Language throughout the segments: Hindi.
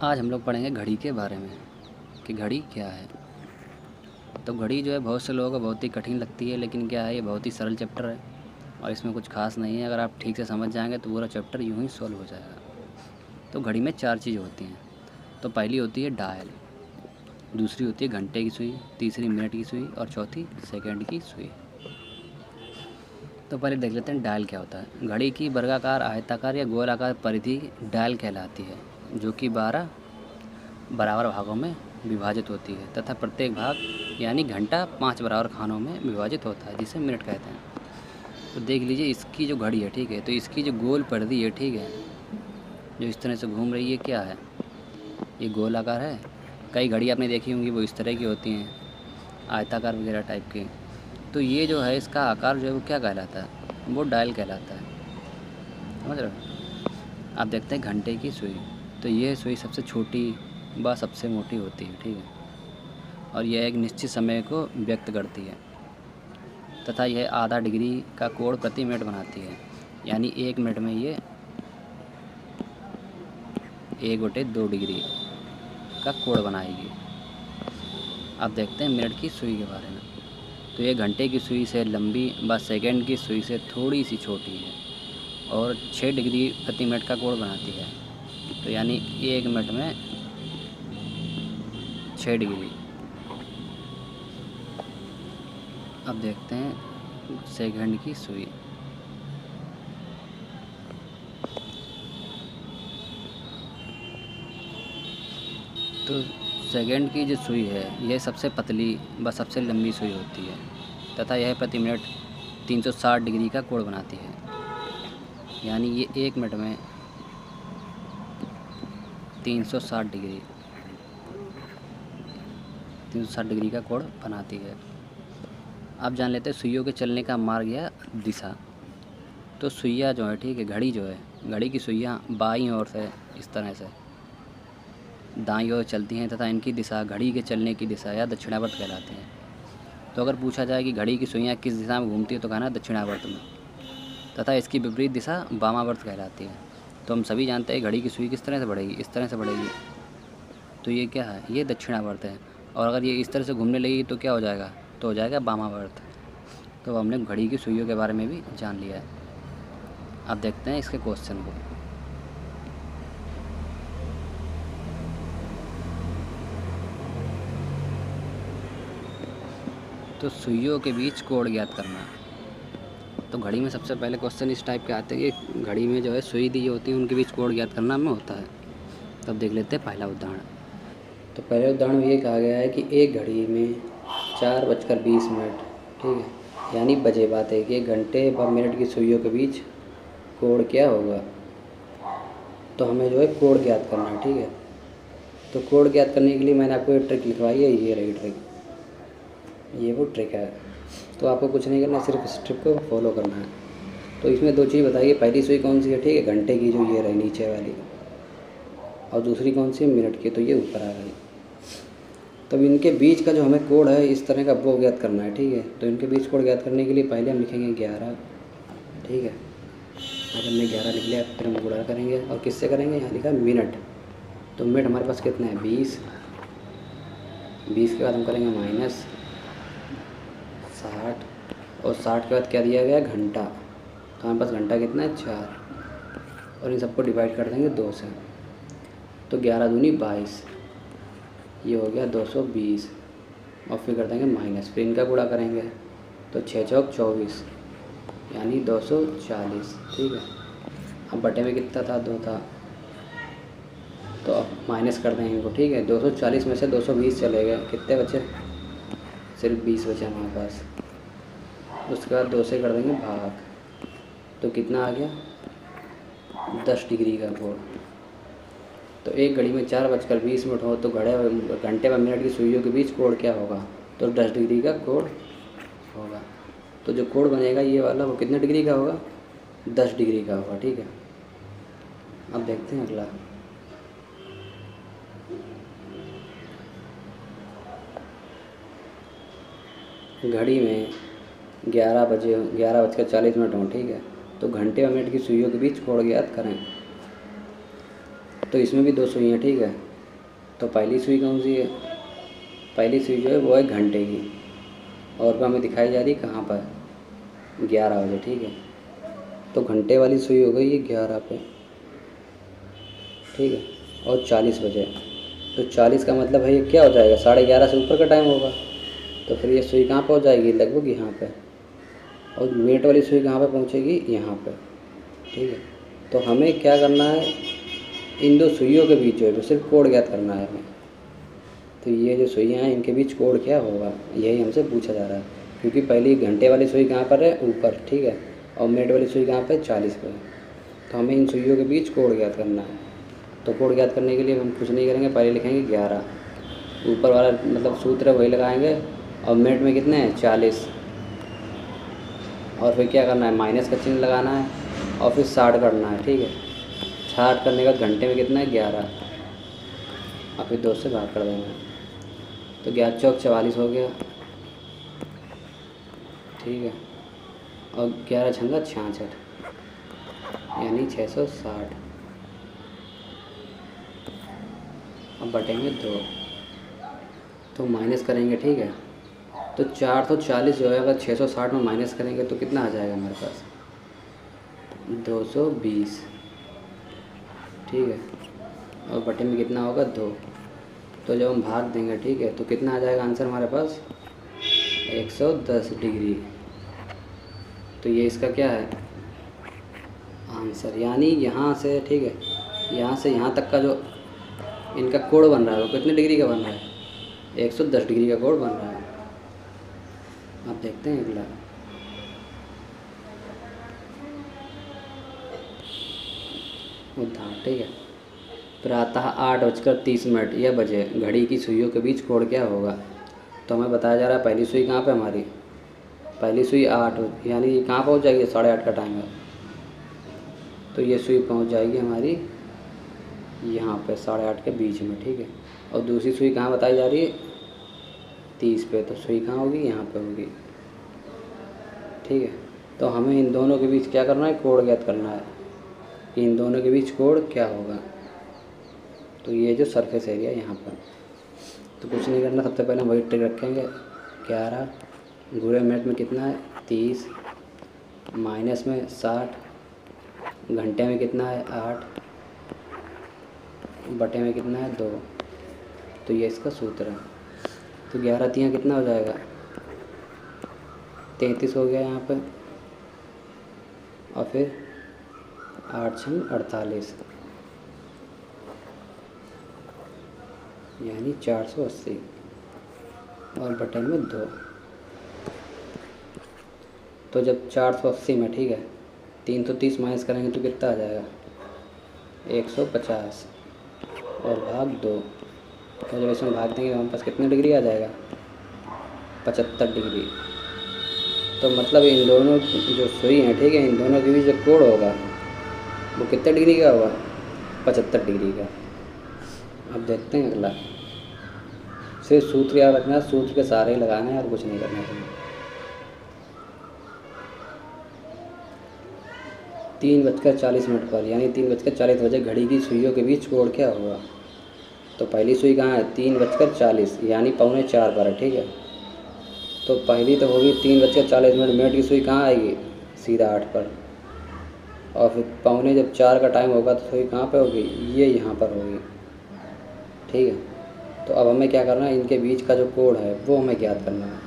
आज हम लोग पढ़ेंगे घड़ी के बारे में कि घड़ी क्या है। तो घड़ी जो है बहुत से लोगों को बहुत ही कठिन लगती है, लेकिन क्या है, ये बहुत ही सरल चैप्टर है और इसमें कुछ खास नहीं है। अगर आप ठीक से समझ जाएंगे तो पूरा चैप्टर यूं ही सॉल्व हो जाएगा। तो घड़ी में 4 चीज़ होती हैं। तो पहली होती है डायल, दूसरी होती है घंटे की सुई, तीसरी मिनट की सुई और चौथी सेकंड की सुई। तो पहले देख लेते हैं डायल क्या होता है। घड़ी की वर्गाकार, आयताकार या गोलाकार परिधि डायल कहलाती है, जो कि 12 बराबर भागों में विभाजित होती है तथा प्रत्येक भाग यानी घंटा 5 बराबर खानों में विभाजित होता है, जिसे मिनट कहते हैं। तो देख लीजिए इसकी जो घड़ी है, ठीक है, तो इसकी जो गोल परिधि है, ठीक है, जो इस तरह से घूम रही है, क्या है, ये गोल आकार है। कई घड़ी आपने देखी होंगी वो इस तरह की होती हैं, आयताकार वगैरह टाइप की। तो ये जो है इसका आकार जो है वो क्या कहलाता है, वो डायल कहलाता है। समझ रहे हो। आप देखते हैं घंटे की सुई, तो ये सुई सबसे छोटी व सबसे मोटी होती है, ठीक है, और यह एक निश्चित समय को व्यक्त करती है तथा यह आधा डिग्री का कोण प्रति मिनट बनाती है, यानी 1 मिनट में ये 1/2 डिग्री का कोण बनाएगी। अब देखते हैं मिनट की सुई के बारे में। तो ये घंटे की सुई से लंबी व सेकंड की सुई से थोड़ी सी छोटी है और 6 डिग्री प्रति मिनट का कोण बनाती है। तो यानी 1 मिनट में 6 डिग्री। अब देखते हैं सेकंड की सुई। तो सेकंड की जो सुई है यह सबसे पतली व सबसे लंबी सुई होती है तथा यह प्रति मिनट 360 डिग्री का कोण बनाती है, यानी ये 1 मिनट में 360 डिग्री का कोण बनाती है। अब जान लेते हैं सुइयों के चलने का मार्ग या दिशा। तो सुइयाँ जो है, ठीक है, घड़ी जो है, घड़ी की सुइयाँ बाईं ओर से इस तरह से दाईं ओर चलती हैं तथा इनकी दिशा घड़ी के चलने की दिशा या दक्षिणावर्त कहलाती है। तो अगर पूछा जाए कि घड़ी की सुइयाँ किस दिशा में घूमती है, तो कहना दक्षिणावर्त में, तथा इसकी विपरीत दिशा वामावर्त कहलाती है। तो हम सभी जानते हैं घड़ी की सुई किस तरह से बढ़ेगी, इस तरह से बढ़ेगी। तो ये क्या है, ये दक्षिणावर्त है। और अगर ये इस तरह से घूमने लगी तो क्या हो जाएगा, तो हो जाएगा वामावर्त। तो हमने घड़ी की सुइयों के बारे में भी जान लिया है। अब देखते हैं इसके क्वेश्चन को। तो सुइयों के बीच कोण ज्ञात करना। तो घड़ी में सबसे पहले क्वेश्चन इस टाइप के आते हैं कि घड़ी में जो है सुई दी होती है, उनके बीच कोण ज्ञात करना में होता है। तब देख लेते हैं पहला उदाहरण। तो पहले उदाहरण में ये कहा गया है कि एक घड़ी में 4:20, ठीक है, यानी बजे बात है कि 1 घंटे व मिनट की सुइयों के बीच कोण क्या होगा। तो हमें जो है कोण ज्ञात करना है, ठीक है। तो कोण ज्ञात करने के लिए मैंने आपको ये ट्रिक लिखवाई है, ये रही ट्रिक, ये वो ट्रिक है। तो आपको कुछ नहीं करना, सिर्फ इस ट्रिक को फॉलो करना है। तो इसमें 2 चीज़ बताइए, पहली सुई कौन सी है, ठीक है, घंटे की, जो ये रही नीचे वाली, और दूसरी कौन सी है, मिनट की, तो ये ऊपर आ गई। तब इनके बीच का जो हमें कोण है इस तरह का, वो ज्ञात करना है, ठीक है। तो इनके बीच कोण ज्ञात करने के लिए पहले हम लिखेंगे 11, ठीक है। अगर हमने 11 लिख लिया फिर हम गुणा करेंगे, और किससे करेंगे, यहाँ लिखा मिनट। तो मिनट हमारे पास कितना है, 20। 20 के बाद हम करेंगे -60, और 60 के बाद क्या दिया गया, घंटा। तो हमारे पास घंटा कितना है, 4, और इन सबको डिवाइड कर देंगे 2 से। तो 11 दूनी 22, ये हो गया 220, और फिर कर देंगे माइनस, फिर इनका गुणा करेंगे। तो 6 चौक 24, यानी 240, ठीक है। अब बटे में कितना था, 2 था, तो अब माइनस कर देंगे इनको, ठीक है। 240 में से 220 चले गए, कितने बचे, सिर्फ 20 बचे हमारे पास। उसके बाद 2 से कर देंगे भाग, तो कितना आ गया, 10 डिग्री का कोण। तो एक घड़ी में 4:20 हो तो घंटे व मिनट की सुइयों के बीच कोण क्या होगा, तो 10 डिग्री का कोण होगा। तो जो कोण बनेगा ये वाला, वो कितने डिग्री का होगा, 10 डिग्री का होगा, ठीक है। अब देखते हैं अगला। घड़ी में 11:40 हो, ठीक है। तो घंटे व मिनट की सुइयों के बीच कोण ज्ञात करें। तो इसमें भी 2 सुई हैं, ठीक है। तो पहली सुई कौन सी है? पहली सुई जो है वो है घंटे की, और वो हमें दिखाई जा रही है कहाँ पर? 11 बजे, ठीक है। तो घंटे वाली सुई हो गई ये 11 पे, ठीक है, और 40 बजे। तो 40 का मतलब है ये क्या हो जाएगा? 11:30 से ऊपर का टाइम होगा। तो फिर ये सुई कहाँ पहुँच जाएगी? लगभग यहाँ पे। और मिनट वाली सुई कहाँ पे पहुँचेगी? यहाँ पे, ठीक है। तो हमें क्या करना है, इन दो सुइयों के बीच जो है वो सिर्फ कोण ज्ञात करना है हमें। तो ये जो सुइयाँ हैं इनके बीच कोण क्या होगा, यही हमसे पूछा जा रहा है। क्योंकि पहली घंटे वाली सुई कहाँ पर है? ऊपर, ठीक है, और मिनट वाली सुई कहाँ पे? 40 पे। तो हमें इन सुइयों के बीच कोण ज्ञात करना है। तो कोण ज्ञात करने के लिए हम कुछ नहीं करेंगे, पहले लिखेंगे 11, ऊपर वाला मतलब सूत्र है वही लगाएंगे, और मिनट में कितने हैं? 40, और फिर क्या करना है? माइनस का चिन्ह लगाना है, और फिर 60 करना है, ठीक है। 60 करने का घंटे में कितना है? 11, और फिर 2 से भाग कर देना है। तो 11 चौक 44 हो गया, ठीक है, और 11 छंगा 66, यानी 660। अब बटेंगे 2, तो माइनस करेंगे, ठीक है। तो 440 जो है अगर 660 में माइनस करेंगे तो कितना आ जाएगा हमारे पास? 220, ठीक है, और बटे में कितना होगा? 2। तो जब हम भाग देंगे, ठीक है, तो कितना आ जाएगा आंसर हमारे पास? 110 डिग्री। तो ये इसका क्या है? आंसर। यानी यहाँ से, ठीक है, यहाँ से यहाँ तक का जो इनका कोण बन रहा है वो कितने डिग्री का बन रहा है? 110 डिग्री का कोण बन रहा है। आप देखते हैं अगला। उदाहरण, ठीक है। प्रातः 8:30 यह बजे घड़ी की सुइयों के बीच कोण क्या होगा? तो हमें बताया जा रहा है पहली सुई कहाँ पे हमारी? पहली सुई 8, यानी ये कहाँ पहुँच जाएगी? 8:30 का टाइम है, तो ये सुई पहुँच जाएगी हमारी यहाँ पे 8:30 के बीच में, ठीक है। और दूसरी सुई कहाँ बताई जा रही है? 30 पे, तो सुई कहाँ होगी? यहाँ पे होगी, ठीक है। तो हमें इन दोनों के बीच क्या करना है? कोण ज्ञात करना है कि इन दोनों के बीच कोण क्या होगा। तो ये जो सरफेस एरिया यहाँ पर, तो कुछ नहीं करना, सबसे पहले हम वही ट्रिक रखेंगे। 11 गुणे मिनट में कितना है? 30, माइनस में 60, घंटे में कितना है? 8, बटे में कितना है? 2। तो ये इसका सूत्र है। तो 11 तियाँ कितना हो जाएगा? 33 हो गया यहाँ पे, और फिर 8 छंग 48, यानी 480, और बटन में 2। तो जब 480 में, ठीक है, 330 माइनस करेंगे तो कितना आ जाएगा? 150, और भाग 2। तो जब इसमें भाग देंगे हमारे पास कितने डिग्री आ जाएगा? 75 डिग्री। तो मतलब इन दोनों जो सुई हैं, ठीक है, इन दोनों के बीच जो कोण होगा वो कितने डिग्री का होगा? 75 डिग्री का। अब देखते हैं अगला। सिर्फ सूत्र याद रखना है, सूत्र के सारे ही लगाने हैं और कुछ नहीं करना है। 3:40 पर, यानी 3:40 बजे घड़ी की सुइयों के बीच कोण क्या होगा? तो पहली सुई कहाँ है? 3:40, यानी 3:45 पर है, ठीक है। तो पहली तो होगी 3:40, मिनट की सुई कहाँ आएगी? सीधा 8 पर, और फिर पौने जब 4 का टाइम होगा तो सुई कहाँ पे होगी? ये यहाँ पर होगी, ठीक है। तो अब हमें क्या करना है? इनके बीच का जो कोण है वो हमें ज्ञात करना है।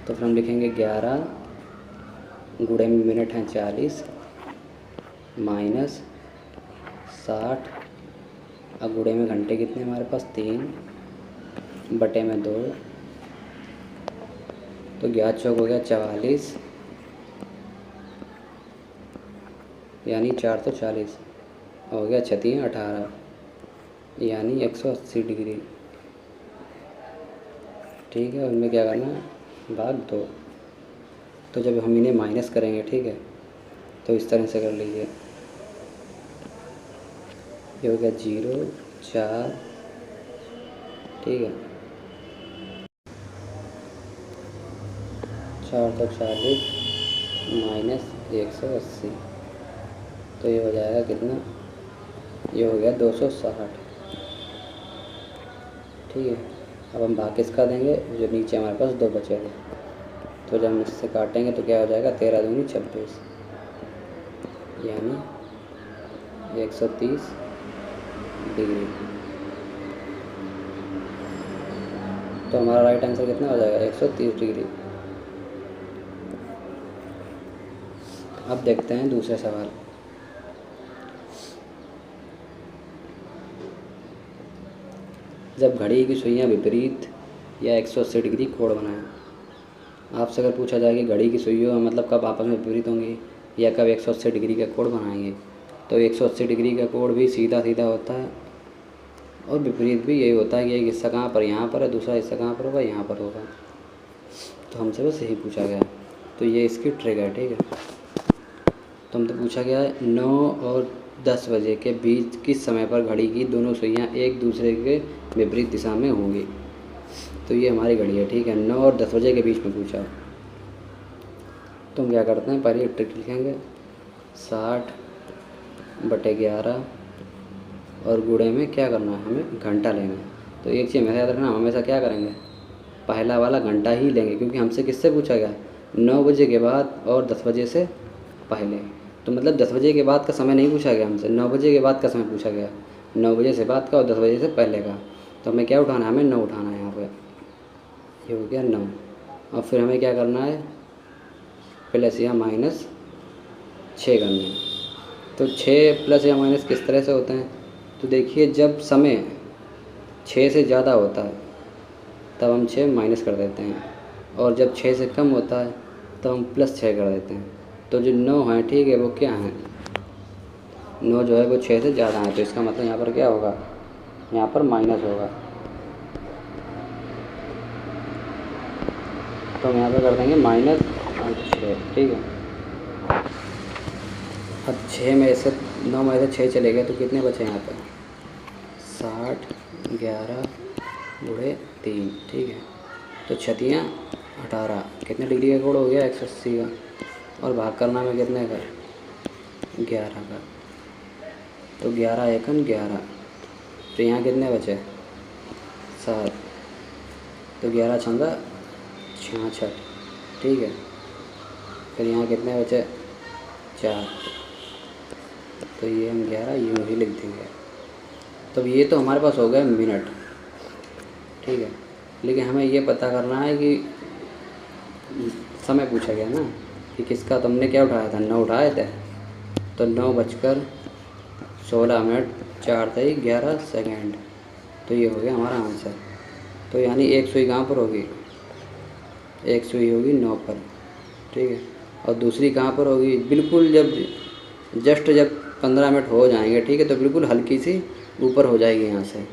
तो फिर हम लिखेंगे 11 गुणे में मिनट हैं 40, माइनस 60, अब गुणे में घंटे कितने हमारे पास? 3, बटे में 2। तो 11 चौक हो गया 44, यानी 440, हो गया 6 18, यानी 180 डिग्री, ठीक है। उनमें क्या करना है? भाग 2। तो जब हम इन्हें माइनस करेंगे, ठीक है, तो इस तरह से कर लीजिए। ये हो गया 0 4, ठीक है, 440 माइनस 180, तो ये हो जाएगा कितना? ये हो गया 260। ठीक है। अब हम भाग किसका देंगे, जो नीचे हमारे पास 2 बचेगा। तो जब हम इससे काटेंगे तो क्या हो जाएगा, 13 दूनी 26, यानी 130 डिग्री। तो हमारा राइट आंसर कितना हो जाएगा, 130 डिग्री। अब देखते हैं दूसरे सवाल। जब घड़ी की सुइयां विपरीत या 180 डिग्री कोण बनाएं। आपसे अगर पूछा जाए कि घड़ी की सुइयों मतलब कब आपस में विपरीत होंगी या कब 180 डिग्री का कोण बनाएंगे, तो 180 डिग्री का कोण भी सीधा सीधा होता है और विपरीत भी यही होता है कि एक हिस्सा कहाँ पर, यहाँ पर है, दूसरा हिस्सा कहाँ पर होगा, यहाँ पर होगा। तो हमसे बस यही पूछा गया, तो ये इसकी ट्रिक है, ठीक है। तो हमसे पूछा गया है 9 और 10 बजे के बीच किस समय पर घड़ी की दोनों सुइयां एक दूसरे के विपरीत दिशा में होंगी। तो ये हमारी घड़ी है, ठीक है। 9 और 10 बजे के बीच में पूछा। तो हम क्या करते हैं, पहले ट्रिक लिखेंगे 60/11 और गुणे में क्या करना है, हमें घंटा लेना है। तो एक चीज़ हमेशा याद रखना, हम हमेशा क्या करेंगे, पहला वाला घंटा ही लेंगे, क्योंकि हमसे किससे पूछा गया, 9 बजे के बाद और 10 बजे से पहले। तो मतलब 10 बजे के बाद का समय नहीं पूछा गया हमसे, 9 बजे के बाद का समय पूछा गया। 9 बजे से बाद का और 10 बजे से पहले का। तो हमें क्या उठाना है, हमें 9 उठाना है यहाँ पे। ये हो गया 9। और फिर हमें क्या करना है, प्लस या माइनस 6 करना है। तो 6 प्लस या माइनस किस तरह से होते हैं, तो देखिए जब समय 6 से ज़्यादा होता है तब हम 6 माइनस कर देते हैं, और जब 6 से कम होता है तब हम प्लस 6 कर देते हैं। तो जो 9 है, ठीक है, वो क्या है, 9 जो है वो 6 से ज़्यादा है। तो इसका मतलब यहाँ पर क्या होगा, यहाँ पर माइनस होगा। तो हम यहाँ पर कर देंगे माइनस 6, ठीक है। अब 6 में से 9 में से 6 चले गए तो कितने बचे यहाँ पर, 60/11 गुणे 3, ठीक है। तो 6×3 18, कितने डिग्री का कोण हो गया, 180 का। और भाग करना में कितने का, 11 का। तो 11 एकम 11, तो यहाँ कितने बचे, 7। तो 11 छंगा 66, ठीक है। फिर यहाँ कितने बचे, 4। तो ये हम 11 यूँ ही लिख देंगे। तो ये तो हमारे पास हो गए मिनट, ठीक है। लेकिन हमें ये पता करना है कि समय पूछा गया ना कि किसका, तुमने क्या उठाया था, 9 उठाए थे। तो 9:16 4 × 11 सेकेंड। तो ये हो गया हमारा आंसर। तो यानी एक सुई कहाँ पर होगी, एक सुई होगी 9 पर, ठीक है। और दूसरी कहाँ पर होगी, बिल्कुल जब 15 मिनट हो जाएंगे, ठीक है, तो बिल्कुल हल्की सी ऊपर हो जाएगी यहाँ से।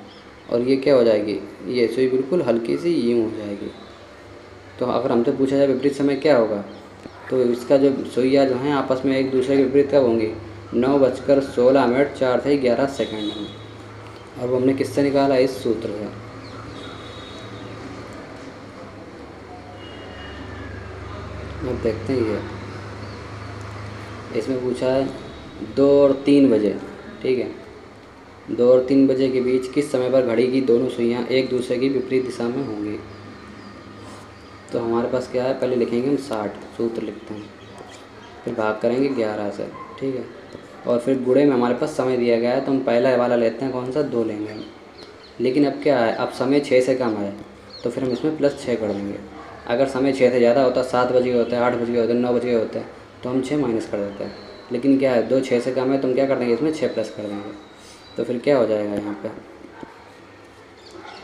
और ये क्या हो जाएगी, ये सुई बिल्कुल हल्की सी यूँ हो जाएगी। तो अगर हमसे पूछा जाए विपरीत समय क्या होगा, तो इसका जो सुइयाँ जो हैं आपस में एक दूसरे के विपरीत कब होंगी, 9:16 4 × 11 सेकेंड में। और वो हमने किससे निकाला, इस सूत्र से। अब देखते हैं, ये इसमें पूछा है 2 और 3 बजे, ठीक है। 2 और 3 बजे के बीच किस समय पर घड़ी की दोनों सुइयां एक दूसरे की विपरीत दिशा में होंगी। तो हमारे पास क्या है, पहले लिखेंगे हम 60, सूत्र लिखते हैं, फिर भाग करेंगे 11 से, ठीक है। और फिर गुणे में हमारे पास समय दिया गया है, तो हम पहला वाला लेते हैं, कौन सा, 2 लेंगे हम। लेकिन अब क्या है, अब समय 6 से कम है, तो फिर हम इसमें प्लस 6 कर देंगे। अगर समय 6 से ज़्यादा होता, 7 बज गए होते हैं, 8 बज गए होते हैं, 9 बज गए होते हैं, तो हम 6 माइनस कर देते हैं। लेकिन क्या है, 2 6 से कम है, तो हम क्या कर देंगे, इसमें 6 प्लस कर देंगे। तो फिर क्या हो जाएगा यहाँ पे,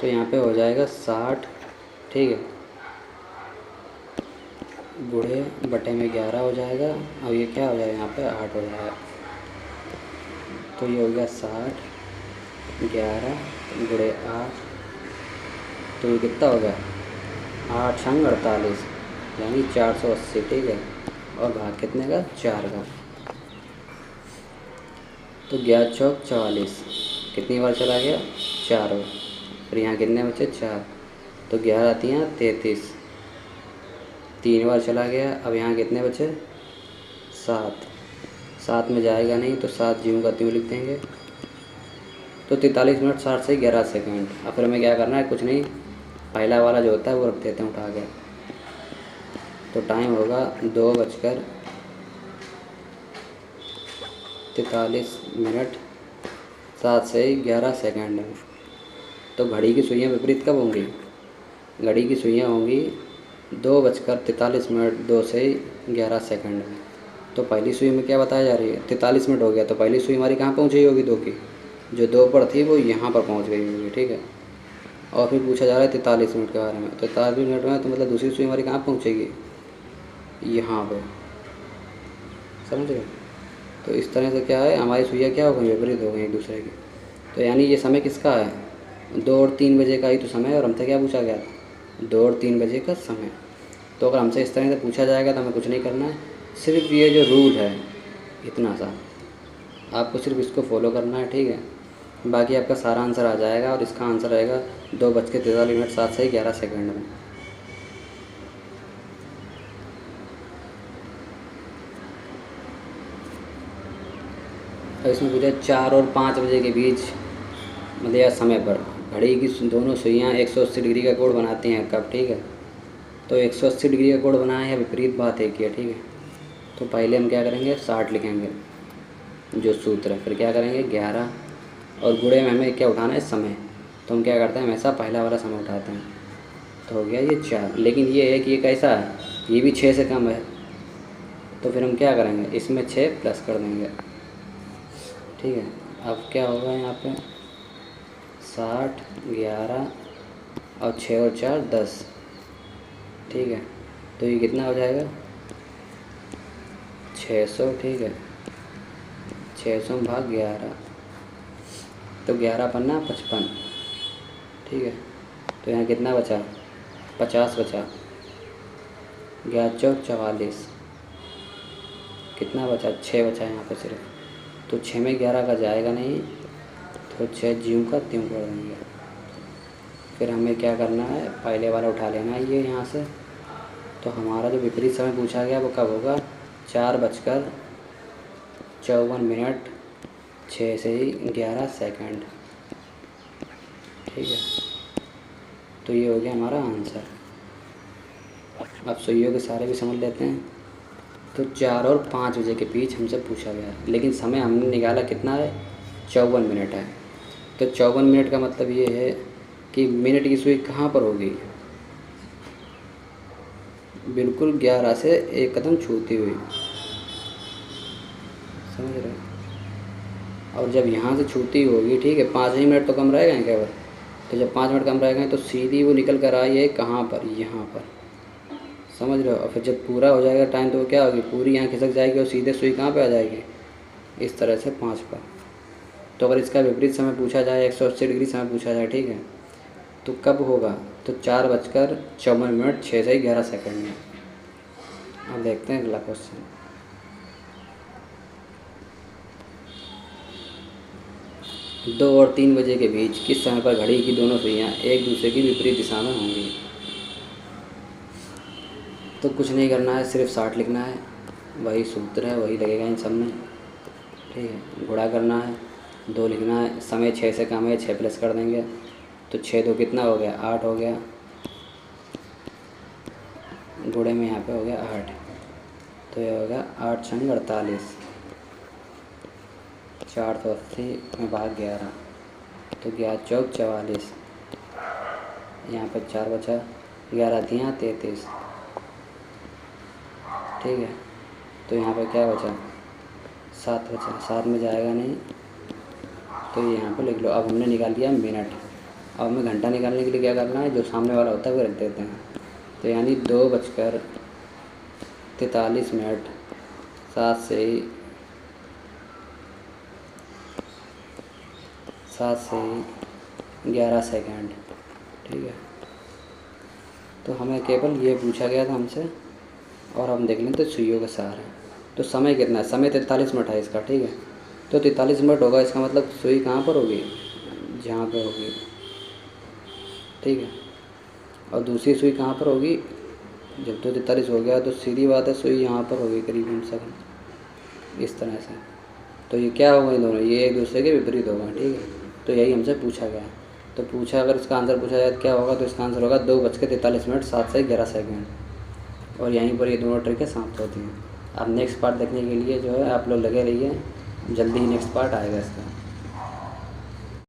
तो यहाँ पे हो जाएगा 60, ठीक है, गुणे बटे में 11 हो जाएगा। अब ये क्या हो जाएगा, यहाँ पे 8 हो जाएगा। तो ये हो गया 60, 11 गुणे 8, तो ये कितना हो गया, 8 × 48 यानी 480, ठीक है। और भाग कितने का, 4 का। तो 11 चौक 44, कितनी बार चला गया, 4 बार। फिर यहाँ कितने बचे, 4। तो 11 आती हैं 33, 3 बार चला गया। अब यहाँ कितने बचे, 7 में जाएगा नहीं, तो 7 ज्यों का त्यों लिख देंगे। तो 43 मिनट 60 से 11 सेकंड। अब फिर हमें क्या करना है, कुछ नहीं, पहला वाला जो होता है वो रख देते हैं उठा के। तो टाइम होगा 2:43 7 से 11 सेकंड में। तो घड़ी की सुइयाँ विपरीत कब होंगी? घड़ी की सुइयाँ होंगी 2:43 2 से 11 सेकंड में। तो पहली सुई में क्या बताया जा रही है, 43 मिनट हो गया, तो पहली सुई हमारी कहाँ पहुँच गई होगी, 2 की, जो 2 पर थी वो यहाँ पर पहुँच गई होगी, ठीक है। और फिर पूछा जा रहा है 43 मिनट के बारे में, तो 43 मिनट में तो मतलब दूसरी सुई हमारी कहाँ पहुँचेगी, यहाँ पर, समझ रहे। तो इस तरह से क्या है, हमारी सुइयाँ क्या हो गई, विपरीत हो गई एक दूसरे की। तो यानी ये समय किसका है, 2 और 3 बजे का ही तो समय है, और हमसे क्या पूछा गया था, 2 और 3 बजे का समय। तो अगर हमसे इस तरह से पूछा जाएगा तो हमें कुछ नहीं करना है, सिर्फ ये जो रूल है इतना सा आपको सिर्फ इसको फॉलो करना है, ठीक है। बाकी आपका सारा आंसर आ जाएगा, और इसका आंसर रहेगा 2:43 7 से 11 सेकंड में। और इसमें पूछा 4 और 5 बजे के बीच मतलब या समय पर घड़ी की दोनों सुइयाँ 180 डिग्री का कोण बनाती हैं कब, ठीक है। तो 180 डिग्री का कोण बनाए या विपरीत बात एक ही है, ठीक है। तो पहले हम क्या करेंगे, 60 लिखेंगे जो सूत्र है, फिर क्या करेंगे 11, और गुणे में हमें क्या उठाना है, समय। तो हम क्या करते हैं, हमेशा पहला वाला समय उठाते हैं। तो हो गया ये 4, लेकिन ये है कि ये कैसा है, ये भी 6 से कम है। तो फिर हम क्या करेंगे, इसमें 6 प्लस कर देंगे, ठीक है। अब क्या होगा यहाँ पे 60 11 और 6 और 4 10, ठीक है। तो ये कितना हो जाएगा 600, ठीक है। 600 भाग 11, तो 11 पन्ना 55, ठीक है। तो यहाँ कितना बचा, 50 बचा, 11 चौक 44, कितना बचा, 6 बचा यहाँ पे सिर्फ। तो 6 में 11 का जाएगा नहीं, तो 6 ज्यों का त्यों कर देंगे। फिर हमें क्या करना है, पहले वाला उठा लेना है ये यहाँ से। तो हमारा जो विपरीत समय पूछा गया वो कब होगा, 4:54 6 से 11 सेकंड, ठीक है। तो ये हो गया हमारा आंसर। अब सुइयों के सारे भी समझ लेते हैं। तो 4 और 5 बजे के बीच हमसे पूछा गया है, लेकिन समय हमने निकाला कितना है, 54 मिनट है। तो 54 मिनट का मतलब ये है कि मिनट की सुई कहाँ पर होगी, बिल्कुल 11 से एक कदम छूती हुई, समझ रहे हैं। और जब यहाँ से छूती होगी, ठीक है, 5 ही मिनट तो कम रह गए केवल। तो जब 5 मिनट कम रह गए तो सीधी वो निकल कर आई है कहाँ पर, यहाँ पर, समझ रहे हो। और फिर जब पूरा हो जाएगा टाइम तो वो क्या होगी, पूरी यहाँ खिसक जाएगी और सीधे सुई कहाँ पे आ जाएगी, इस तरह से 5 पर। तो अगर इसका विपरीत समय पूछा जाए, 180 डिग्री समय पूछा जाए, ठीक है, तो कब होगा, तो 4:54 6 से 11 सेकंड में। अब देखते हैं अगला क्वेश्चन। दो और 3 बजे के बीच किस समय पर घड़ी की दोनों सुइयाँ एक दूसरे की विपरीत दिशा में होंगी। तो कुछ नहीं करना है, सिर्फ 60 लिखना है, वही सूत्र है, वही लगेगा इन सब में, ठीक है। गुणा करना है, 2 लिखना है, समय 6 से कम है, 6 प्लस कर देंगे। तो 6 2 कितना हो गया, 8 हो गया, गुणे में यहाँ पे हो गया 8। तो ये होगा 8 छंग 48, 480 में भाग 11, तो 11 चौक 44, यहाँ पर 4 बचा, 11 दिया 33, ठीक है। तो यहाँ पे क्या बचा, 7 बचा, 7 में जाएगा नहीं, तो ये यहाँ पे लिख लो। अब हमने निकाल लिया मिनट। अब हमें घंटा निकालने के लिए क्या करना है, जो सामने वाला होता है वो रख देते हैं। तो यानी 2:43 7 से 11 सेकंड, ठीक है। तो हमें केवल ये पूछा गया था हमसे, और हम देख लें तो सुइयों का सार है। तो समय कितना है, समय 43 मिनट है इसका, ठीक है। तो 43 मिनट होगा, इसका मतलब सुई कहाँ पर होगी, जहाँ पे होगी, ठीक है। और दूसरी सुई कहाँ पर होगी, जब 2:43 हो गया तो सीधी बात है सुई यहाँ पर होगी करीबन सेकंड, इस तरह से। तो ये क्या होगा, इन दोनों ये एक दूसरे के विपरीत होगा, ठीक है। तो यही हमसे पूछा गया है। तो पूछा, अगर इसका आंसर पूछा जाए तो क्या होगा, तो इसका आंसर होगा 2:43 7 से 11 सेकंड। और यहीं पर ये दोनों ट्रिकें समाप्त होती हैं। अब नेक्स्ट पार्ट देखने के लिए जो है आप लोग लगे रहिए, जल्दी ही नेक्स्ट पार्ट आएगा इसका।